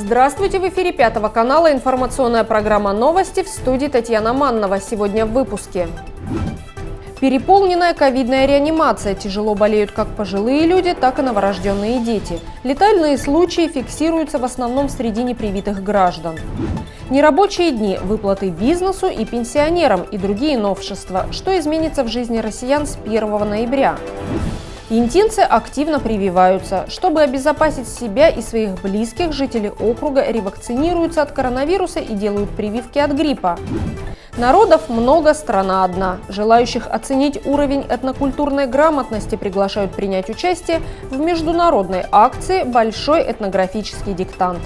Здравствуйте! В эфире Пятого канала информационная программа «Новости», в студии Татьяна Маннова. Сегодня в выпуске. Переполненная ковидная реанимация. Тяжело болеют как пожилые люди, так и новорожденные дети. Летальные случаи фиксируются в основном среди непривитых граждан. Нерабочие дни, выплаты бизнесу и пенсионерам и другие новшества. Что изменится в жизни россиян с 1 ноября? Интинцы активно прививаются. Чтобы обезопасить себя и своих близких, жители округа ревакцинируются от коронавируса и делают прививки от гриппа. Народов много, страна одна. Желающих оценить уровень этнокультурной грамотности приглашают принять участие в международной акции «Большой этнографический диктант».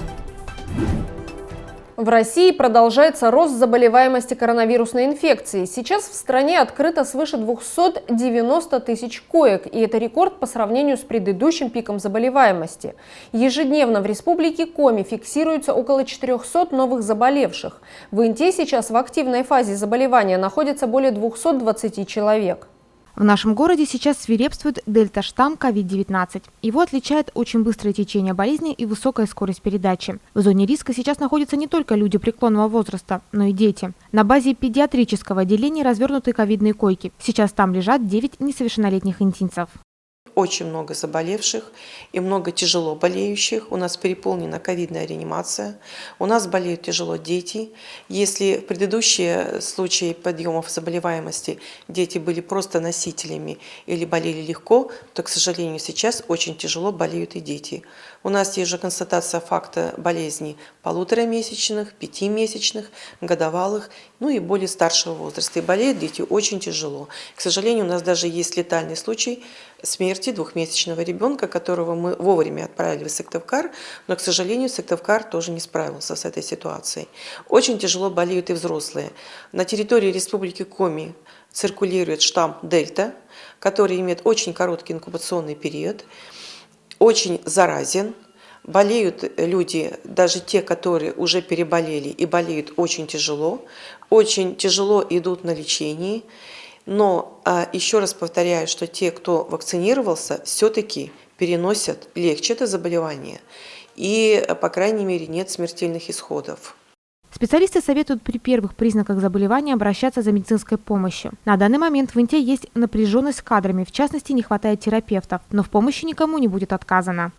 В России продолжается рост заболеваемости коронавирусной инфекцией. Сейчас в стране открыто свыше 290 тысяч коек, и это рекорд по сравнению с предыдущим пиком заболеваемости. Ежедневно в республике Коми фиксируется около 400 новых заболевших. В Инте сейчас в активной фазе заболевания находится более 220 человек. В нашем городе сейчас свирепствует дельта-штамм COVID-19. Его отличает очень быстрое течение болезни и высокая скорость передачи. В зоне риска сейчас находятся не только люди преклонного возраста, но и дети. На базе педиатрического отделения развернуты ковидные койки. Сейчас там лежат 9 несовершеннолетних интинцев. Очень много заболевших и много тяжело болеющих. У нас переполнена ковидная реанимация. У нас болеют тяжело дети. Если в предыдущие случаи подъемов заболеваемости дети были просто носителями или болели легко, то, к сожалению, сейчас очень тяжело болеют и дети. У нас есть же констатация факта болезней 1,5-месячных, 5-месячных, годовалых, ну и более старшего возраста. И болеют дети очень тяжело. К сожалению, у нас даже есть летальный случай смерти 2-месячного ребенка, которого мы вовремя отправили в Сыктывкар, но, к сожалению, Сыктывкар тоже не справился с этой ситуацией. Очень тяжело болеют и взрослые. На территории Республики Коми циркулирует штамм Дельта, который имеет очень короткий инкубационный период, очень заразен. Болеют люди, даже те, которые уже переболели и болеют очень тяжело идут на лечение. Но еще раз повторяю, что те, кто вакцинировался, все-таки переносят легче это заболевание. И, по крайней мере, нет смертельных исходов. Специалисты советуют при первых признаках заболевания обращаться за медицинской помощью. На данный момент в Инте есть напряженность с кадрами, в частности, не хватает терапевтов, но в помощи никому не будет отказано.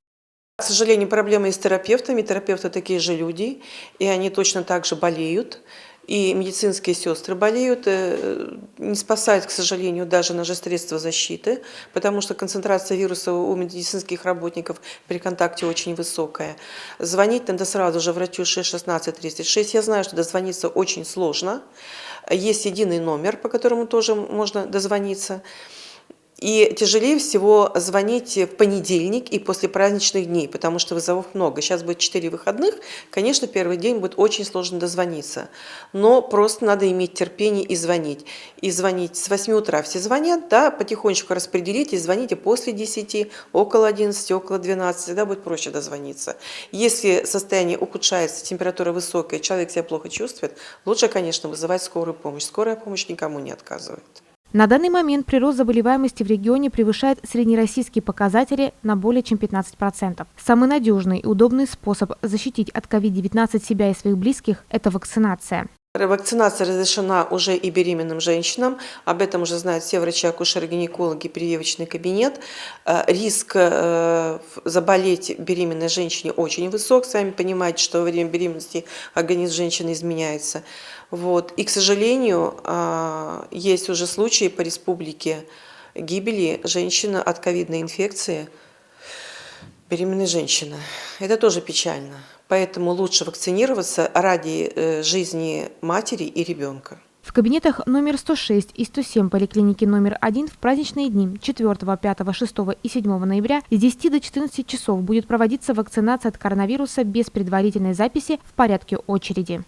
К сожалению, проблемы и с терапевтами. Терапевты такие же люди, и они точно так же болеют. И медицинские сестры болеют, не спасают, к сожалению, даже наши средства защиты, потому что концентрация вируса у медицинских работников при контакте очень высокая. Звонить надо сразу же врачу 616-36. Я знаю, что дозвониться очень сложно. Есть единый номер, по которому тоже можно дозвониться. И тяжелее всего звонить в понедельник и после праздничных дней, потому что вызовов много. Сейчас будет 4 выходных, конечно, первый день будет очень сложно дозвониться. Но просто надо иметь терпение и звонить. И звонить с 8 утра все звонят, да, потихонечку распределите, звоните после 10, около 11, около 12, тогда будет проще дозвониться. Если состояние ухудшается, температура высокая, человек себя плохо чувствует, лучше, конечно, вызывать скорую помощь. Скорая помощь никому не отказывает. На данный момент прирост заболеваемости в регионе превышает среднероссийские показатели на более чем 15%. Самый надежный и удобный способ защитить от COVID-19 себя и своих близких – это вакцинация. Вакцинация разрешена уже и беременным женщинам. Об этом уже знают все врачи, акушеры, гинекологи, прививочный кабинет. Риск заболеть беременной женщине очень высок. Сами понимаете, что во время беременности организм женщины изменяется. Вот. И, к сожалению, есть уже случаи по республике гибели женщины от ковидной инфекции. Беременная женщина. Это тоже печально. Поэтому лучше вакцинироваться ради жизни матери и ребенка. В кабинетах номер 106 и 107 поликлиники номер 1 в праздничные дни 4, 5, 6 и 7 ноября с 10 до 14 часов будет проводиться вакцинация от коронавируса без предварительной записи в порядке очереди.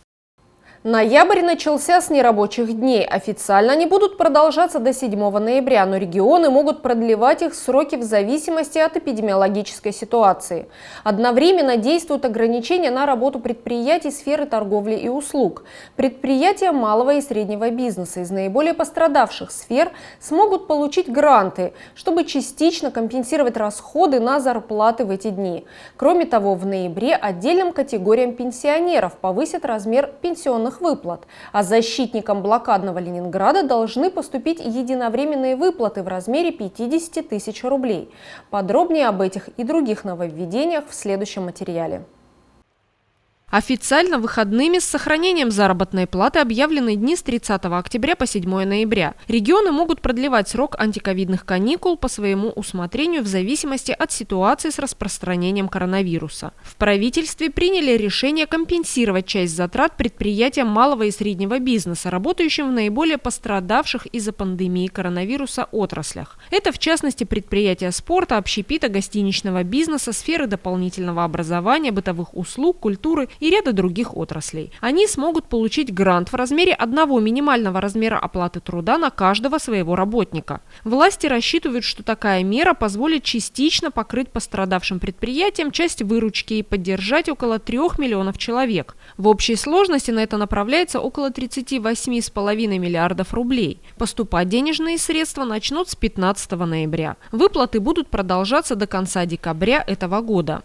Ноябрь начался с нерабочих дней. Официально они будут продолжаться до 7 ноября, но регионы могут продлевать их сроки в зависимости от эпидемиологической ситуации. Одновременно действуют ограничения на работу предприятий сферы торговли и услуг. Предприятия малого и среднего бизнеса из наиболее пострадавших сфер смогут получить гранты, чтобы частично компенсировать расходы на зарплаты в эти дни. Кроме того, в ноябре отдельным категориям пенсионеров повысят размер пенсионных выплат, а защитникам блокадного Ленинграда должны поступить единовременные выплаты в размере 50 тысяч рублей. Подробнее об этих и других нововведениях в следующем материале. Официально выходными с сохранением заработной платы объявлены дни с 30 октября по 7 ноября. Регионы могут продлевать срок антиковидных каникул по своему усмотрению в зависимости от ситуации с распространением коронавируса. В правительстве приняли решение компенсировать часть затрат предприятиям малого и среднего бизнеса, работающим в наиболее пострадавших из-за пандемии коронавируса отраслях. Это, в частности, предприятия спорта, общепита, гостиничного бизнеса, сферы дополнительного образования, бытовых услуг, культуры и ряда других отраслей. Они смогут получить грант в размере одного минимального размера оплаты труда на каждого своего работника. Власти рассчитывают, что такая мера позволит частично покрыть пострадавшим предприятиям часть выручки и поддержать около 3 миллионов человек. В общей сложности на это направляется около 38,5 миллиардов рублей. Поступать денежные средства начнут с 15 ноября. Выплаты будут продолжаться до конца декабря этого года.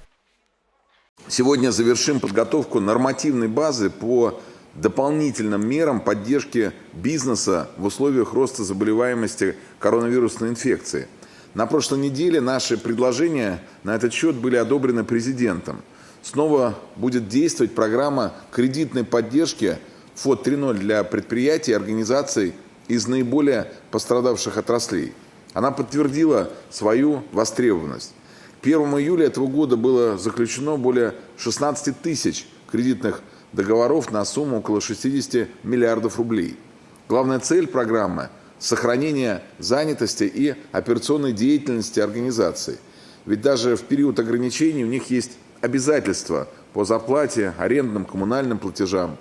Сегодня завершим подготовку нормативной базы по дополнительным мерам поддержки бизнеса в условиях роста заболеваемости коронавирусной инфекции. На прошлой неделе наши предложения на этот счет были одобрены президентом. Снова будет действовать программа кредитной поддержки ФОД 3.0 для предприятий и организаций из наиболее пострадавших отраслей. Она подтвердила свою востребованность. К 1 июля этого года было заключено более 16 тысяч кредитных договоров на сумму около 60 миллиардов рублей. Главная цель программы – сохранение занятости и операционной деятельности организаций. Ведь даже в период ограничений у них есть обязательства по зарплате, арендным, коммунальным платежам.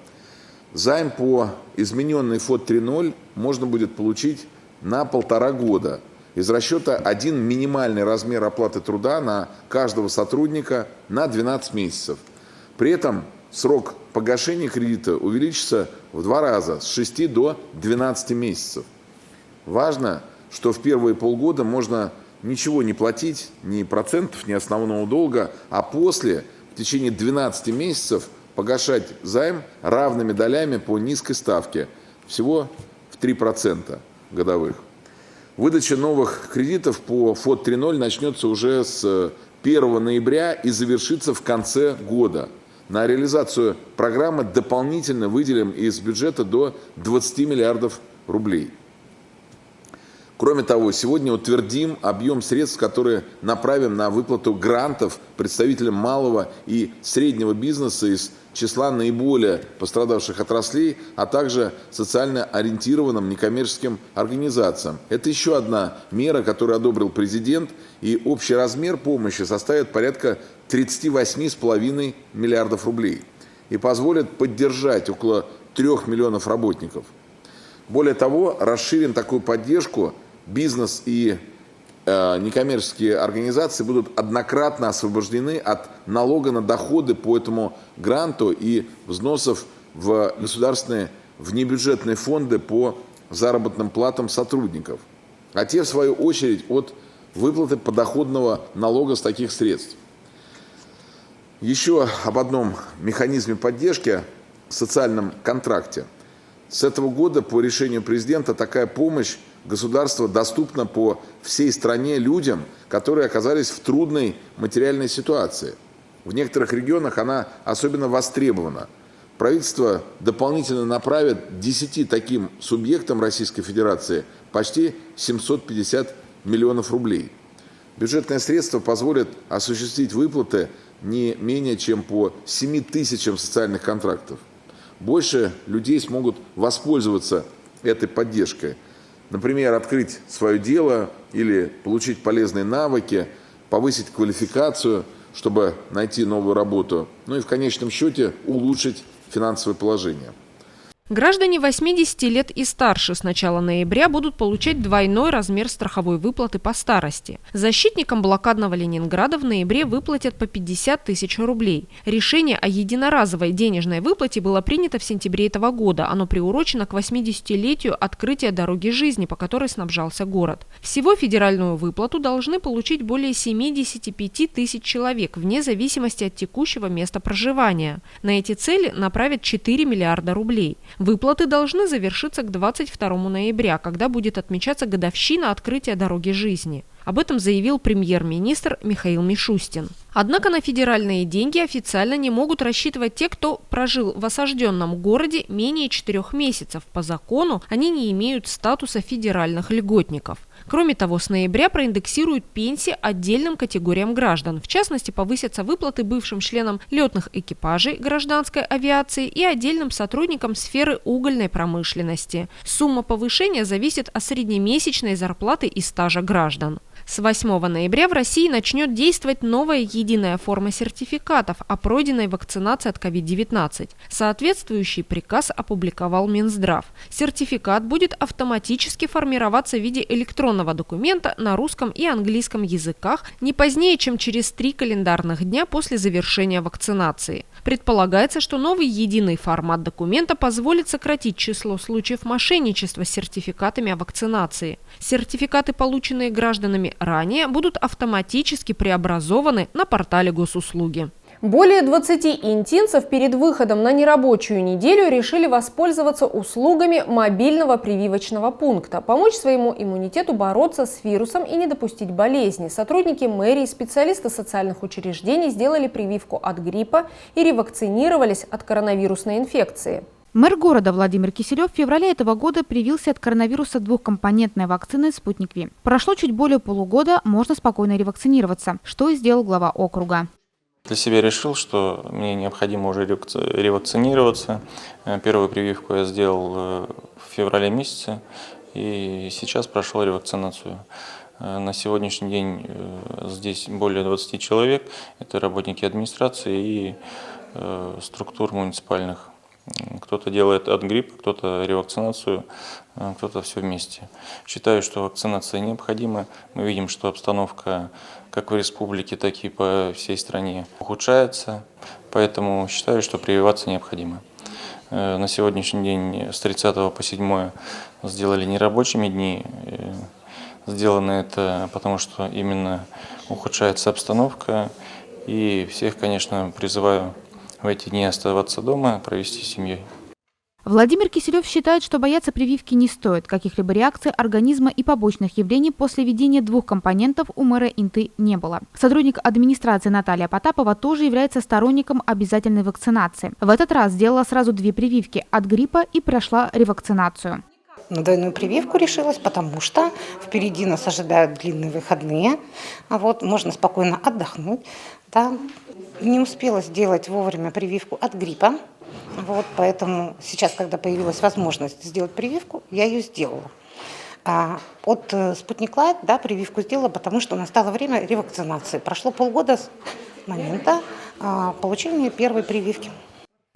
Займ по измененной ФОД 3.0 можно будет получить на 1,5 года. Из расчета один минимальный размер оплаты труда на каждого сотрудника на 12 месяцев. При этом срок погашения кредита увеличится в 2 раза, с 6 до 12 месяцев. Важно, что в первые полгода можно ничего не платить, ни процентов, ни основного долга, а после, в течение 12 месяцев, погашать займ равными долями по низкой ставке, всего в 3% годовых. Выдача новых кредитов по ФОД 3.0 начнется уже с 1 ноября и завершится в конце года. На реализацию программы дополнительно выделим из бюджета до 20 миллиардов рублей. Кроме того, сегодня утвердим объем средств, которые направим на выплату грантов представителям малого и среднего бизнеса из числа наиболее пострадавших отраслей, а также социально ориентированным некоммерческим организациям. Это еще одна мера, которую одобрил президент, и общий размер помощи составит порядка 38,5 миллиардов рублей и позволит поддержать около 3 миллионов работников. Более того, расширим такую поддержку. Бизнес и некоммерческие организации будут однократно освобождены от налога на доходы по этому гранту и взносов в государственные внебюджетные фонды по заработным платам сотрудников, а те, в свою очередь, от выплаты подоходного налога с таких средств. Еще об одном механизме поддержки – социальном контракте. С этого года по решению президента такая помощь государства доступна по всей стране людям, которые оказались в трудной материальной ситуации. В некоторых регионах она особенно востребована. Правительство дополнительно направит 10 таким субъектам Российской Федерации почти 750 миллионов рублей. Бюджетные средства позволят осуществить выплаты не менее чем по 7 тысячам социальных контрактов. Больше людей смогут воспользоваться этой поддержкой. Например, открыть свое дело или получить полезные навыки, повысить квалификацию, чтобы найти новую работу, ну и в конечном счете улучшить финансовое положение. Граждане 80 лет и старше с начала ноября будут получать двойной размер страховой выплаты по старости. Защитникам блокадного Ленинграда в ноябре выплатят по 50 тысяч рублей. Решение о единоразовой денежной выплате было принято в сентябре этого года. Оно приурочено к 80-летию открытия дороги жизни, по которой снабжался город. Всего федеральную выплату должны получить более 75 тысяч человек, вне зависимости от текущего места проживания. На эти цели направят 4 миллиарда рублей. Выплаты должны завершиться к 22 ноября, когда будет отмечаться годовщина открытия дороги жизни. Об этом заявил премьер-министр Михаил Мишустин. Однако на федеральные деньги официально не могут рассчитывать те, кто прожил в осажденном городе менее 4 месяцев. По закону они не имеют статуса федеральных льготников. Кроме того, с ноября проиндексируют пенсии отдельным категориям граждан. В частности, повысятся выплаты бывшим членам летных экипажей гражданской авиации и отдельным сотрудникам сферы угольной промышленности. Сумма повышения зависит от среднемесячной зарплаты и стажа граждан. С 8 ноября в России начнет действовать новая единая форма сертификатов о пройденной вакцинации от COVID-19. Соответствующий приказ опубликовал Минздрав. Сертификат будет автоматически формироваться в виде электронного документа на русском и английском языках не позднее, чем через 3 календарных дня после завершения вакцинации. Предполагается, что новый единый формат документа позволит сократить число случаев мошенничества с сертификатами о вакцинации. Сертификаты, полученные гражданами ранее, будут автоматически преобразованы на портале госуслуги. Более 20 интинцев перед выходом на нерабочую неделю решили воспользоваться услугами мобильного прививочного пункта, помочь своему иммунитету бороться с вирусом и не допустить болезни. Сотрудники мэрии и специалисты социальных учреждений сделали прививку от гриппа и ревакцинировались от коронавирусной инфекции. Мэр города Владимир Киселев в феврале этого года привился от коронавируса двухкомпонентной вакциной «Спутник Ви». Прошло чуть более полугода, можно спокойно ревакцинироваться, что и сделал глава округа. Для себя решил, что мне необходимо уже ревакцинироваться. Первую прививку я сделал в феврале месяце и сейчас прошел ревакцинацию. На сегодняшний день здесь более 20 человек. Это работники администрации и структур муниципальных. Кто-то делает от гриппа, кто-то ревакцинацию, кто-то все вместе. Считаю, что вакцинация необходима. Мы видим, что обстановка как в республике, так и по всей стране ухудшается. Поэтому считаю, что прививаться необходимо. На сегодняшний день с 30 по 7 сделали нерабочими дни. Сделано это потому, что именно ухудшается обстановка. И всех, конечно, призываю в эти дни оставаться дома, провести с семьей. Владимир Киселев считает, что бояться прививки не стоит. Каких-либо реакций организма и побочных явлений после введения двух компонентов у мэра Инты не было. Сотрудник администрации Наталья Потапова тоже является сторонником обязательной вакцинации. В этот раз сделала сразу 2 прививки от гриппа и прошла ревакцинацию. На двойную прививку решилась, потому что впереди нас ожидают длинные выходные. Можно спокойно отдохнуть. Да. Не успела сделать вовремя прививку от гриппа. Поэтому сейчас, когда появилась возможность сделать прививку, я ее сделала. От Спутник Лайт прививку сделала, потому что настало время ревакцинации. Прошло полгода с момента получения первой прививки.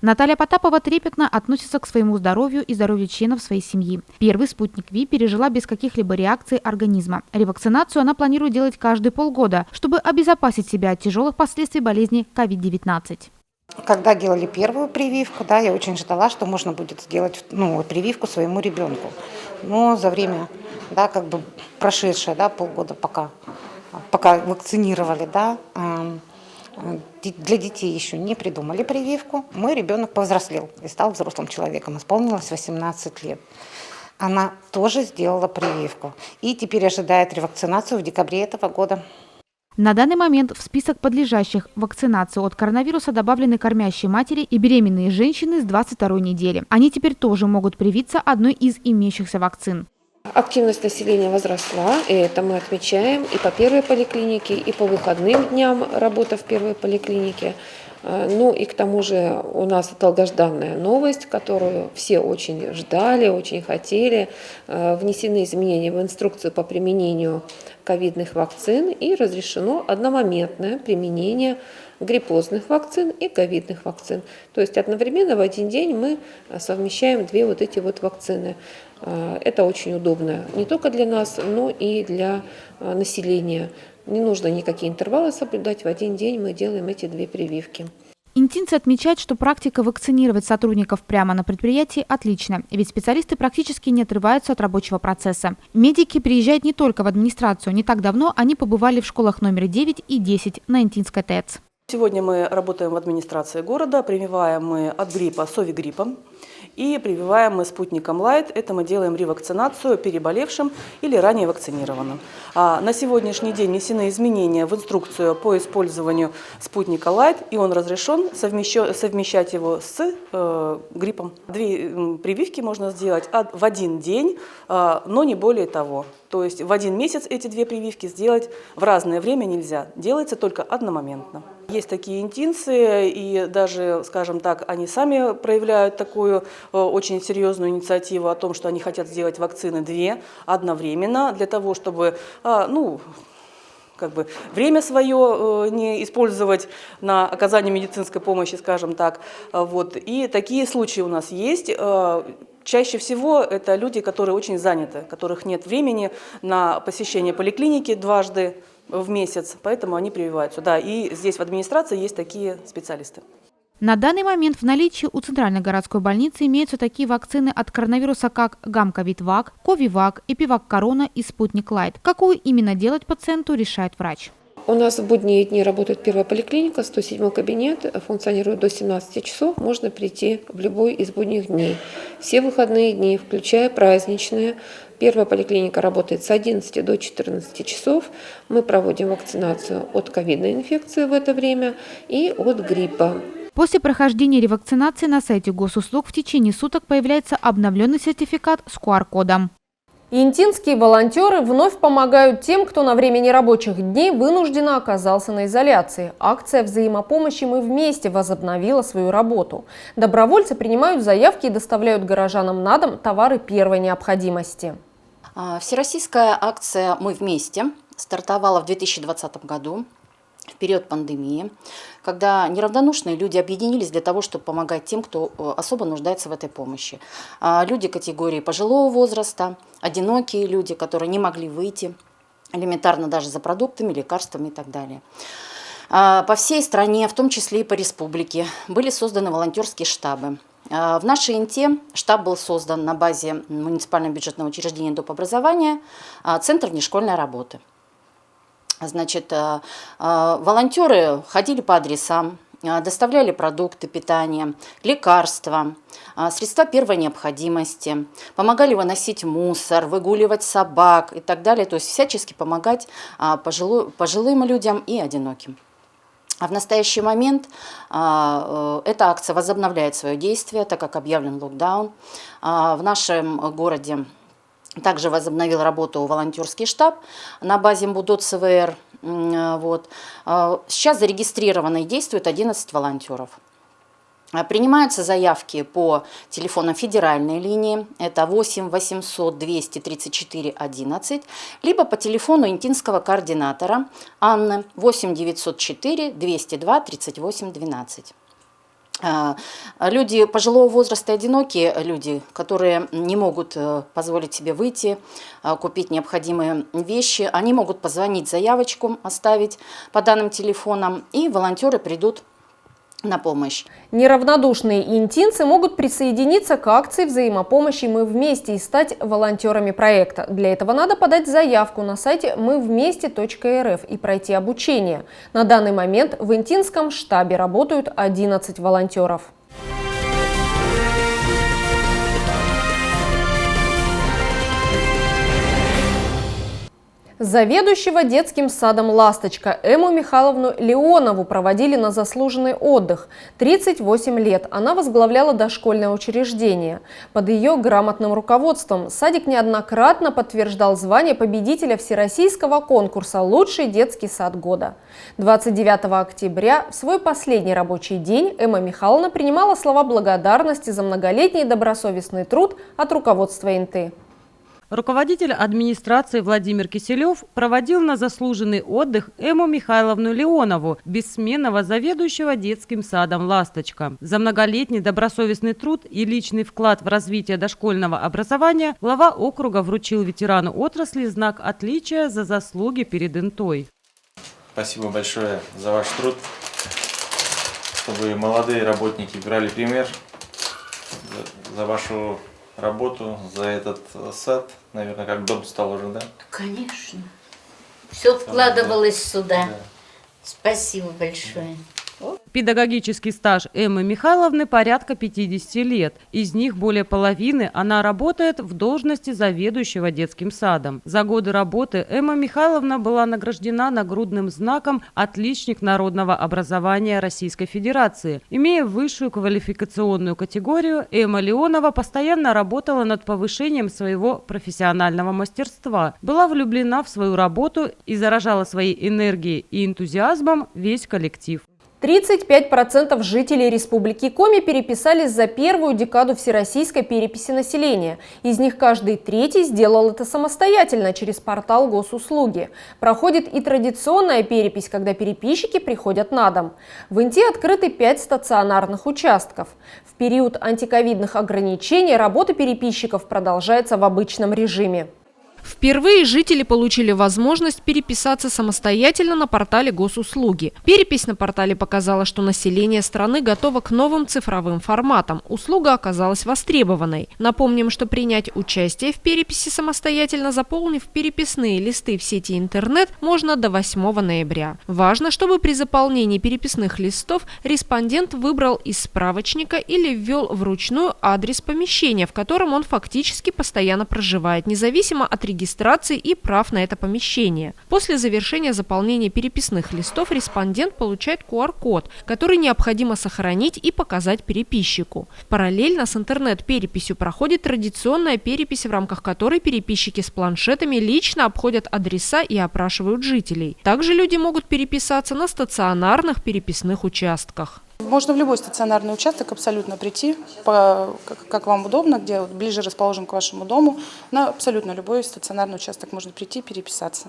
Наталья Потапова трепетно относится к своему здоровью и здоровью членов своей семьи. Первый «Спутник Ви» пережила без каких-либо реакций организма. Ревакцинацию она планирует делать каждые полгода, чтобы обезопасить себя от тяжелых последствий болезни COVID-19. Когда делали первую прививку, я очень ждала, что можно будет сделать прививку своему ребенку. Но за время, прошедшее, полгода, пока вакцинировали, для детей еще не придумали прививку. Мой ребенок повзрослел и стал взрослым человеком. Исполнилось 18 лет. Она тоже сделала прививку. И теперь ожидает ревакцинацию в декабре этого года. На данный момент в список подлежащих вакцинации от коронавируса добавлены кормящие матери и беременные женщины с 22-й недели. Они теперь тоже могут привиться одной из имеющихся вакцин. Активность населения возросла, и это мы отмечаем и по первой поликлинике, и по выходным дням работа в первой поликлинике. И к тому же у нас долгожданная новость, которую все очень ждали, очень хотели. Внесены изменения в инструкцию по применению ковидных вакцин и разрешено одномоментное применение гриппозных вакцин и ковидных вакцин. То есть одновременно в один день мы совмещаем две вот эти вот вакцины. Это очень удобно не только для нас, но и для населения. Не нужно никакие интервалы соблюдать, в один день мы делаем эти две прививки. Интинцы отмечают, что практика вакцинировать сотрудников прямо на предприятии отлична, ведь специалисты практически не отрываются от рабочего процесса. Медики приезжают не только в администрацию. Не так давно они побывали в школах номер 9 и 10 на Интинской ТЭЦ. Сегодня мы работаем в администрации города, прививаем мы от гриппа совигриппом и прививаем мы спутником Лайт. Это мы делаем ревакцинацию переболевшим или ранее вакцинированным. На сегодняшний день внесены изменения в инструкцию по использованию спутника Лайт, и он разрешен совмещать его с гриппом. Две прививки можно сделать в один день, но не более того. То есть в один месяц эти две прививки сделать в разное время нельзя. Делается только одномоментно. Есть такие интинцы, и даже, скажем так, они сами проявляют такую очень серьезную инициативу о том, что они хотят сделать вакцины две одновременно, для того, чтобы, время свое не использовать на оказание медицинской помощи, скажем так. Вот. И такие случаи у нас есть. Чаще всего это люди, которые очень заняты, у которых нет времени на посещение поликлиники дважды в месяц, поэтому они прививаются. Да, и здесь в администрации есть такие специалисты. На данный момент в наличии у Центральной городской больницы имеются такие вакцины от коронавируса, как Гамковид-Вак, Ковивак, Эпивак-Корона и Спутник Лайт. Какую именно делать пациенту, решает врач. У нас в будние дни работает первая поликлиника, 107 кабинет, функционирует до 17 часов. Можно прийти в любой из будних дней. Все выходные дни, включая праздничные, первая поликлиника работает с 11 до 14 часов. Мы проводим вакцинацию от ковидной инфекции в это время и от гриппа. После прохождения ревакцинации на сайте госуслуг в течение суток появляется обновленный сертификат с QR-кодом. Интинские волонтеры вновь помогают тем, кто на время нерабочих дней вынужденно оказался на изоляции. Акция взаимопомощи «Мы вместе» возобновила свою работу. Добровольцы принимают заявки и доставляют горожанам на дом товары первой необходимости. Всероссийская акция «Мы вместе» стартовала в 2020 году. В период пандемии, когда неравнодушные люди объединились для того, чтобы помогать тем, кто особо нуждается в этой помощи. Люди категории пожилого возраста, одинокие люди, которые не могли выйти элементарно даже за продуктами, лекарствами и так далее. По всей стране, в том числе и по республике, были созданы волонтерские штабы. В нашей Инте штаб был создан на базе муниципального бюджетного учреждения доп. Образования, Центр внешкольной работы. Значит, волонтеры ходили по адресам, доставляли продукты питания, лекарства, средства первой необходимости, помогали выносить мусор, выгуливать собак и так далее. То есть всячески помогать пожилым людям и одиноким. А в настоящий момент эта акция возобновляет свое действие, так как объявлен локдаун. В нашем городе также возобновил работу волонтерский штаб на базе МБУДО ЦВР. Вот. Сейчас зарегистрировано и действует 11 волонтеров. Принимаются заявки по телефонам федеральной линии, это 8 800 234 11, либо по телефону интинского координатора Анны 8 904 202 38 12. Люди пожилого возраста, одинокие люди, которые не могут позволить себе выйти, купить необходимые вещи, они могут позвонить, заявочку оставить по данным телефонам, и волонтеры придут на помощь. Неравнодушные интинцы могут присоединиться к акции взаимопомощи «Мы вместе» и стать волонтерами проекта. Для этого надо подать заявку на сайте мывместе.рф и пройти обучение. На данный момент в интинском штабе работают 11 волонтеров. Заведующего детским садом «Ласточка» Эмму Михайловну Леонову проводили на заслуженный отдых. 38 лет она возглавляла дошкольное учреждение. Под ее грамотным руководством садик неоднократно подтверждал звание победителя всероссийского конкурса «Лучший детский сад года». 29 октября, в свой последний рабочий день, Эмма Михайловна принимала слова благодарности за многолетний добросовестный труд от руководства Инты. руководитель администрации Владимир Киселев проводил на заслуженный отдых Эмму Михайловну Леонову, бессменного заведующего детским садом «Ласточка». За многолетний добросовестный труд и личный вклад в развитие дошкольного образования глава округа вручил ветерану отрасли знак отличия за заслуги перед ИНТОЙ. Спасибо большое за ваш труд, чтобы молодые работники брали пример за вашу работу, за этот сад. Наверное, как дом стал уже, да? Конечно. Все вкладывалось сюда. Да. Спасибо большое. Педагогический стаж Эммы Михайловны порядка 50 лет. Из них более половины она работает в должности заведующего детским садом. За годы работы Эмма Михайловна была награждена нагрудным знаком «Отличник народного образования Российской Федерации». Имея высшую квалификационную категорию, Эмма Леонова постоянно работала над повышением своего профессионального мастерства, была влюблена в свою работу и заражала своей энергией и энтузиазмом весь коллектив. 35% жителей Республики Коми переписались за первую декаду всероссийской переписи населения. Из них каждый третий сделал это самостоятельно через портал госуслуги. Проходит и традиционная перепись, когда переписчики приходят на дом. В Инте открыты 5 стационарных участков. В период антиковидных ограничений работа переписчиков продолжается в обычном режиме. Впервые жители получили возможность переписаться самостоятельно на портале госуслуги. Перепись на портале показала, что население страны готово к новым цифровым форматам. Услуга оказалась востребованной. Напомним, что принять участие в переписи самостоятельно, заполнив переписные листы в сети интернет, можно до 8 ноября. Важно, чтобы при заполнении переписных листов респондент выбрал из справочника или ввел вручную адрес помещения, в котором он фактически постоянно проживает, независимо от регистрации и прав на это помещение. После завершения заполнения переписных листов респондент получает QR-код, который необходимо сохранить и показать переписчику. Параллельно с интернет-переписью проходит традиционная перепись, в рамках которой переписчики с планшетами лично обходят адреса и опрашивают жителей. Также люди могут переписаться на стационарных переписных участках. Можно в любой стационарный участок абсолютно прийти, как вам удобно, где ближе расположен к вашему дому. На абсолютно любой стационарный участок можно прийти, переписаться.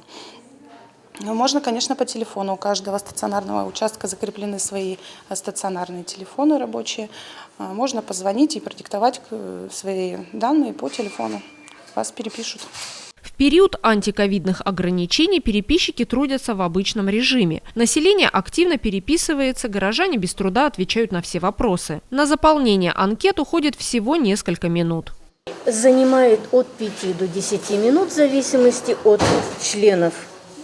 Но можно, конечно, по телефону. У каждого стационарного участка закреплены свои стационарные телефоны рабочие. Можно позвонить и продиктовать свои данные по телефону. Вас перепишут. В период антиковидных ограничений переписчики трудятся в обычном режиме. Население активно переписывается, горожане без труда отвечают на все вопросы. На заполнение анкет уходит всего несколько минут. Занимает от 5 до 10 минут в зависимости от членов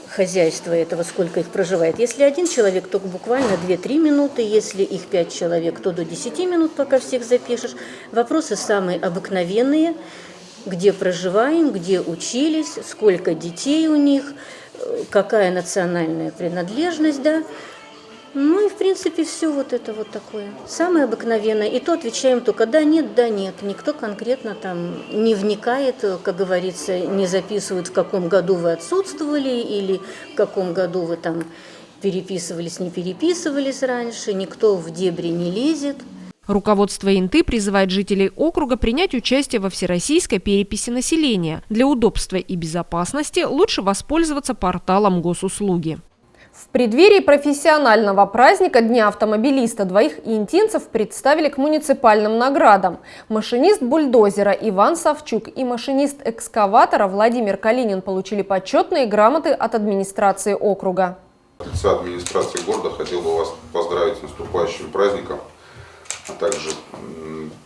хозяйства этого, сколько их проживает. Если один человек, то буквально 2-3 минуты. Если их 5 человек, то до 10 минут, пока всех запишешь. Вопросы самые обыкновенные. Где проживаем, где учились, сколько детей у них, какая национальная принадлежность, да. Ну и в принципе все вот это вот такое. Самое обыкновенное. И то отвечаем только да, нет. Никто конкретно там не вникает, как говорится, не записывают, в каком году вы отсутствовали или в каком году вы там переписывались, не переписывались раньше. Никто в дебри не лезет. Руководство Инты призывает жителей округа принять участие во всероссийской переписи населения. Для удобства и безопасности лучше воспользоваться порталом госуслуги. В преддверии профессионального праздника Дня автомобилиста двоих интинцев представили к муниципальным наградам. Машинист бульдозера Иван Савчук и машинист экскаватора Владимир Калинин получили почетные грамоты от администрации округа. От лица администрации города хотел бы вас поздравить с наступающим праздником, а также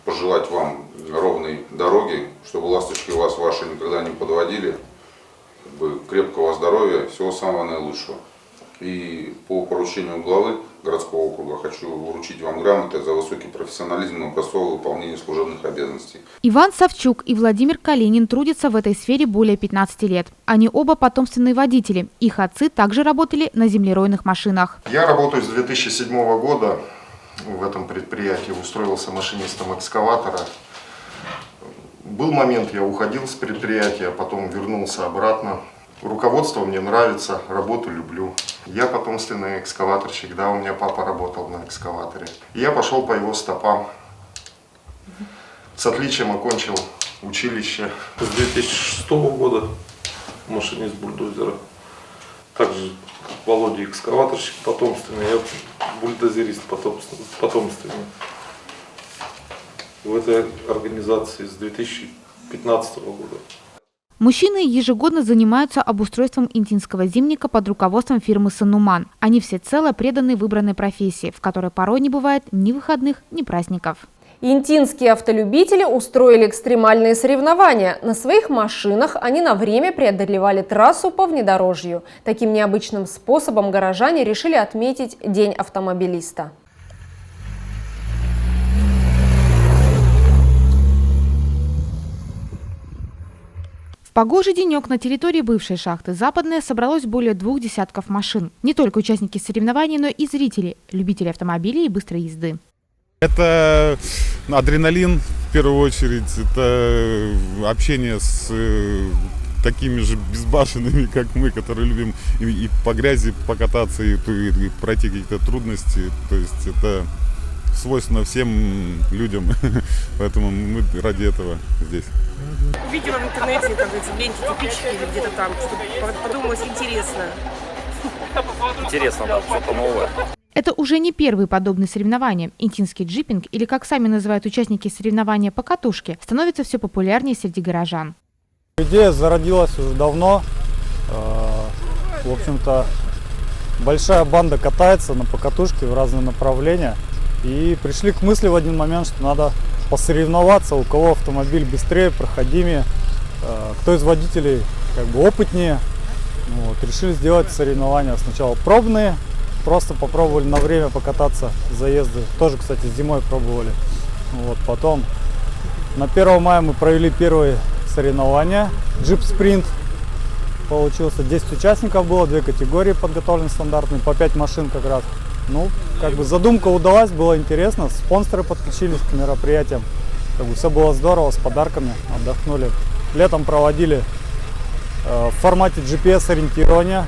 пожелать вам ровной дороги, чтобы ласточки вас ваши никогда не подводили, крепкого здоровья, всего самого наилучшего. И по поручению главы городского округа хочу вручить вам грамоты за высокий профессионализм и образцовое выполнение служебных обязанностей. Иван Савчук и Владимир Калинин трудятся в этой сфере более 15 лет. Они оба потомственные водители. Их отцы также работали на землеройных машинах. Я работаю с 2007 года. В этом предприятии устроился машинистом экскаватора. Был момент, я уходил с предприятия, потом вернулся обратно. Руководство мне нравится, работу люблю. Я потомственный экскаваторщик, да, у меня папа работал на экскаваторе. Я пошел по его стопам. С отличием окончил училище. С 2006 года машинист бульдозера. Также Володя экскаваторщик потомственный, я бульдозерист потомственный. В этой организации с 2015 года. Мужчины ежегодно занимаются обустройством интинского зимника под руководством фирмы «Сануман». Они всецело преданы выбранной профессии, в которой порой не бывает ни выходных, ни праздников. Интинские автолюбители устроили экстремальные соревнования. На своих машинах они на время преодолевали трассу по внедорожью. Таким необычным способом горожане решили отметить День автомобилиста. В погожий денек на территории бывшей шахты «Западная» собралось более 2 десятков машин. Не только участники соревнований, но и зрители, любители автомобилей и быстрой езды. Это адреналин, в первую очередь, это общение с такими же безбашенными, как мы, которые любим и по грязи покататься, и пройти какие-то трудности. То есть это свойственно всем людям, поэтому мы ради этого здесь. Видела в интернете, как говорится, в ленте типички или где-то там, чтобы подумалось интересно. Интересно, да, что-то новое. Это уже не первые подобные соревнования. Интинский джипинг, или как сами называют участники соревнования по катушке, становится все популярнее среди горожан. Идея зародилась уже давно. В общем-то, большая банда катается на покатушке в разные направления. И пришли к мысли в один момент, что надо посоревноваться, у кого автомобиль быстрее, проходимее, кто из водителей как бы опытнее. Вот, решили сделать соревнования сначала пробные. Просто попробовали на время покататься, заезды. Тоже, кстати, зимой пробовали. Вот, потом на 1 мая мы провели первые соревнования. Джип-спринт. Получился 10 участников было, 2 категории подготовлены стандартные, по 5 машин как раз. Ну, как бы задумка удалась, было интересно. Спонсоры подключились к мероприятиям. Как бы все было здорово, с подарками, отдохнули. Летом проводили в формате GPS-ориентирования.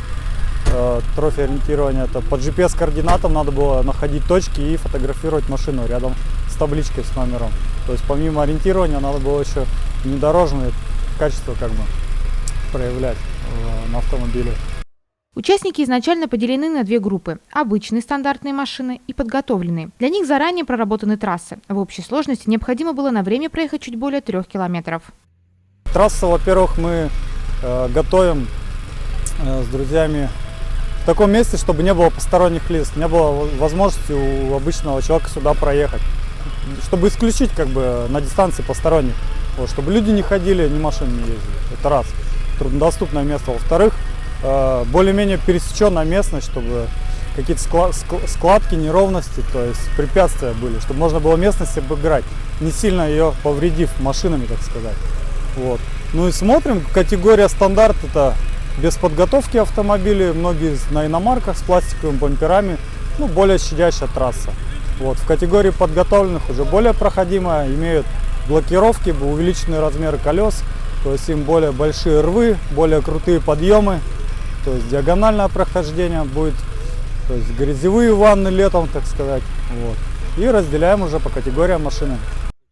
Трофи-ориентирования. Это по GPS-координатам надо было находить точки и фотографировать машину рядом с табличкой с номером. То есть помимо ориентирования надо было еще внедорожные качества как бы проявлять на автомобиле. Участники изначально поделены на 2 группы – обычные стандартные машины и подготовленные. Для них заранее проработаны трассы. В общей сложности необходимо было на время проехать чуть более 3 километров. Трассу, во-первых, мы готовим с друзьями в таком месте, чтобы не было посторонних лиц, не было возможности у обычного человека сюда проехать. Чтобы исключить как бы на дистанции посторонних. Вот, чтобы люди не ходили, ни машины не ездили. Это раз. Труднодоступное место. Во-вторых, более-менее пересеченная местность, чтобы какие-то складки, неровности, то есть препятствия были, чтобы можно было местность обыграть, не сильно ее повредив машинами, так сказать. Вот. Ну и смотрим, категория стандарт — это без подготовки автомобилей, многие на иномарках с пластиковыми бамперами, ну, более щадящая трасса. Вот. В категории подготовленных уже более проходимая, имеют блокировки, увеличенные размеры колес, то есть им более большие рвы, более крутые подъемы, то есть диагональное прохождение будет, то есть грязевые ванны летом, так сказать. Вот. И разделяем уже по категориям машины.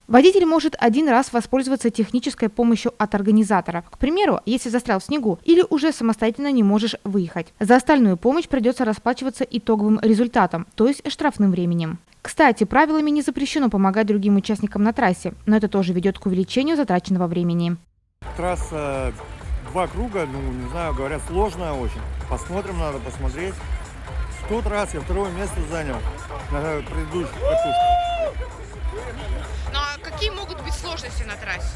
Водитель может один раз воспользоваться технической помощью от организатора. К примеру, если застрял в снегу или уже самостоятельно не можешь выехать. За остальную помощь придется расплачиваться итоговым результатом, то есть штрафным временем. Кстати, правилами не запрещено помогать другим участникам на трассе, но это тоже ведет к увеличению затраченного времени. Трасса 2 круга, ну не знаю, говорят, сложная очень. Посмотрим, надо посмотреть. В тот раз я 2-е место занял на предыдущей катушке. Ну а какие могут быть сложности на трассе?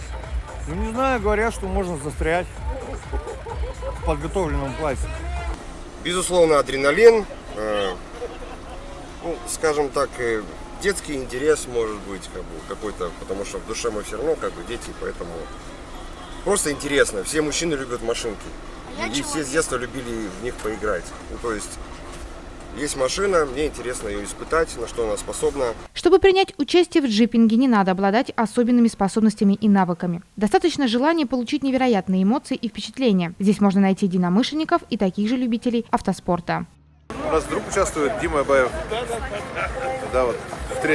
Ну не знаю, говорят, что можно застрять в подготовленном классе. Безусловно, адреналин, ну, скажем так, детский интерес может быть какой-то, потому что в душе мы все равно как бы дети, поэтому просто интересно. Все мужчины любят машинки, и все с детства любили в них поиграть. Ну, то есть есть машина, мне интересно ее испытать, на что она способна. Чтобы принять участие в джипинге, не надо обладать особенными способностями и навыками. Достаточно желания получить невероятные эмоции и впечатления. Здесь можно найти единомышленников и таких же любителей автоспорта. У нас друг участвует, Дима Абаев, да, вот, во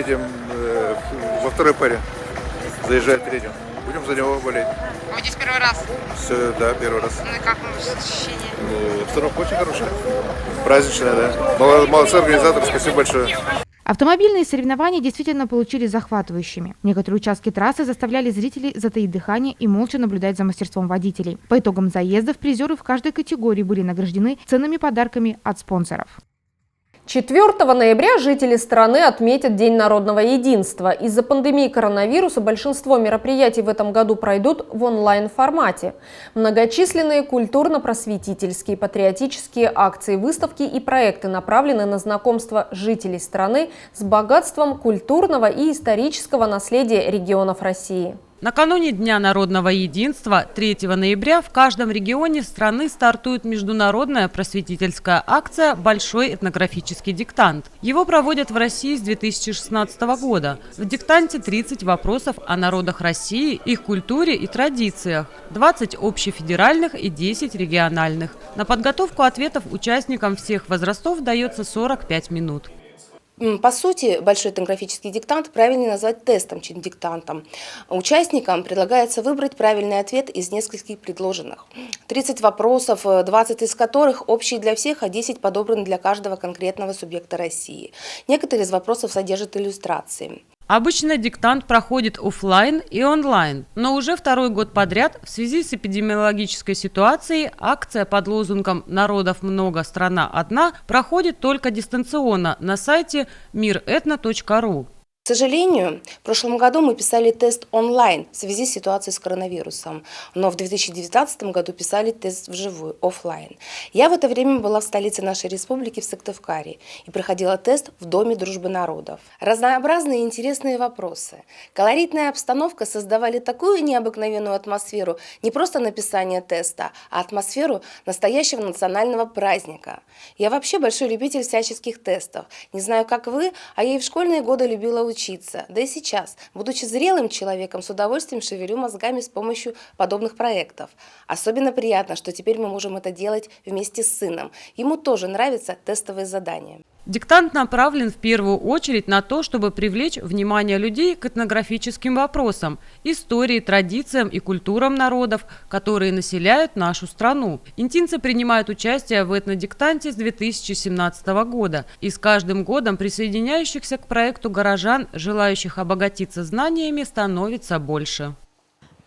2-й паре, заезжает 3-м. будем за него болеть. Вы здесь первый раз? Все, да, первый раз. Ну и как вам ощущения? Ну, обстановка очень хорошая. Праздничная, да. Молодцы организаторы, спасибо большое. Автомобильные соревнования действительно получились захватывающими. Некоторые участки трассы заставляли зрителей затаить дыхание и молча наблюдать за мастерством водителей. По итогам заездов призеры в каждой категории были награждены ценными подарками от спонсоров. 4 ноября жители страны отметят День народного единства. Из-за пандемии коронавируса большинство мероприятий в этом году пройдут в онлайн-формате. Многочисленные культурно-просветительские, патриотические акции, выставки и проекты направлены на знакомство жителей страны с богатством культурного и исторического наследия регионов России. Накануне Дня народного единства 3 ноября в каждом регионе страны стартует международная просветительская акция «Большой этнографический диктант». Его проводят в России с 2016 года. В диктанте 30 вопросов о народах России, их культуре и традициях, 20 общефедеральных и 10 региональных. На подготовку ответов участникам всех возрастов дается 45 минут. По сути, большой этнографический диктант правильнее назвать тестом, чем диктантом. Участникам предлагается выбрать правильный ответ из нескольких предложенных. 30 вопросов, 20 из которых общие для всех, а 10 подобраны для каждого конкретного субъекта России. Некоторые из вопросов содержат иллюстрации. Обычно диктант проходит офлайн и онлайн, но уже второй год подряд в связи с эпидемиологической ситуацией акция под лозунгом «Народов много, страна одна» проходит только дистанционно на сайте miretno.ru. К сожалению, в прошлом году мы писали тест онлайн в связи с ситуацией с коронавирусом, но в 2019 году писали тест вживую, офлайн. Я в это время была в столице нашей республики, в Сыктывкаре, и проходила тест в Доме дружбы народов. Разнообразные и интересные вопросы. Колоритная обстановка создавали такую необыкновенную атмосферу не просто написания теста, а атмосферу настоящего национального праздника. Я вообще большой любитель всяческих тестов. Не знаю, как вы, а я и в школьные годы любила учиться. Да и сейчас, будучи зрелым человеком, с удовольствием шевелю мозгами с помощью подобных проектов. Особенно приятно, что теперь мы можем это делать вместе с сыном. Ему тоже нравятся тестовые задания. Диктант направлен в первую очередь на то, чтобы привлечь внимание людей к этнографическим вопросам, истории, традициям и культурам народов, которые населяют нашу страну. Интинцы принимают участие в этнодиктанте с 2017 года, и с каждым годом присоединяющихся к проекту горожан, желающих обогатиться знаниями, становится больше.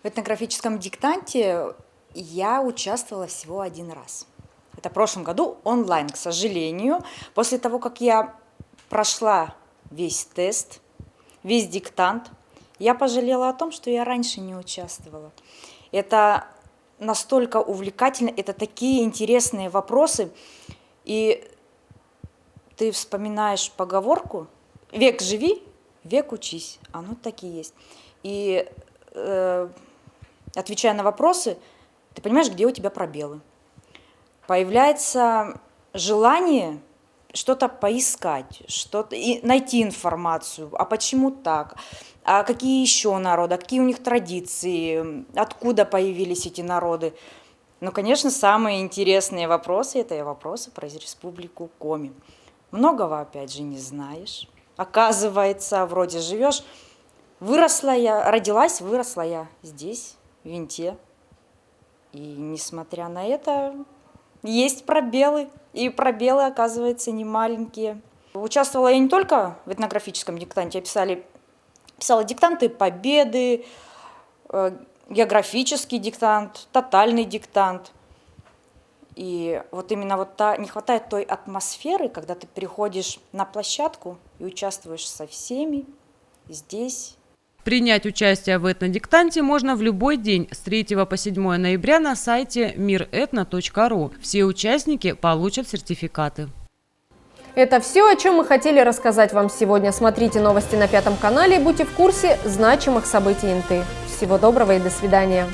В этнографическом диктанте я участвовала всего один раз. Это в прошлом году онлайн, к сожалению. После того, как я прошла весь тест, весь диктант, я пожалела о том, что я раньше не участвовала. Это настолько увлекательно, это такие интересные вопросы. И ты вспоминаешь поговорку «Век живи, век учись». Оно так и есть. И отвечая на вопросы, ты понимаешь, где у тебя пробелы. Появляется желание что-то поискать, что-то и найти информацию, а почему так, а какие еще народы, какие у них традиции, откуда появились эти народы. Ну, конечно, самые интересные вопросы – это вопросы про республику Коми. Многого, опять же, не знаешь. Оказывается, вроде живешь, родилась, выросла я здесь, в Винте. И несмотря на это, есть пробелы, и пробелы, оказывается, не маленькие. Участвовала я не только в этнографическом диктанте, я писала диктанты победы, географический диктант, тотальный диктант. И вот именно не хватает той атмосферы, когда ты приходишь на площадку и участвуешь со всеми здесь. Принять участие в этнодиктанте можно в любой день с 3 по 7 ноября на сайте miretno.ru. Все участники получат сертификаты. Это все, о чем мы хотели рассказать вам сегодня. Смотрите новости на 5 канале и будьте в курсе значимых событий Инты. Всего доброго и до свидания.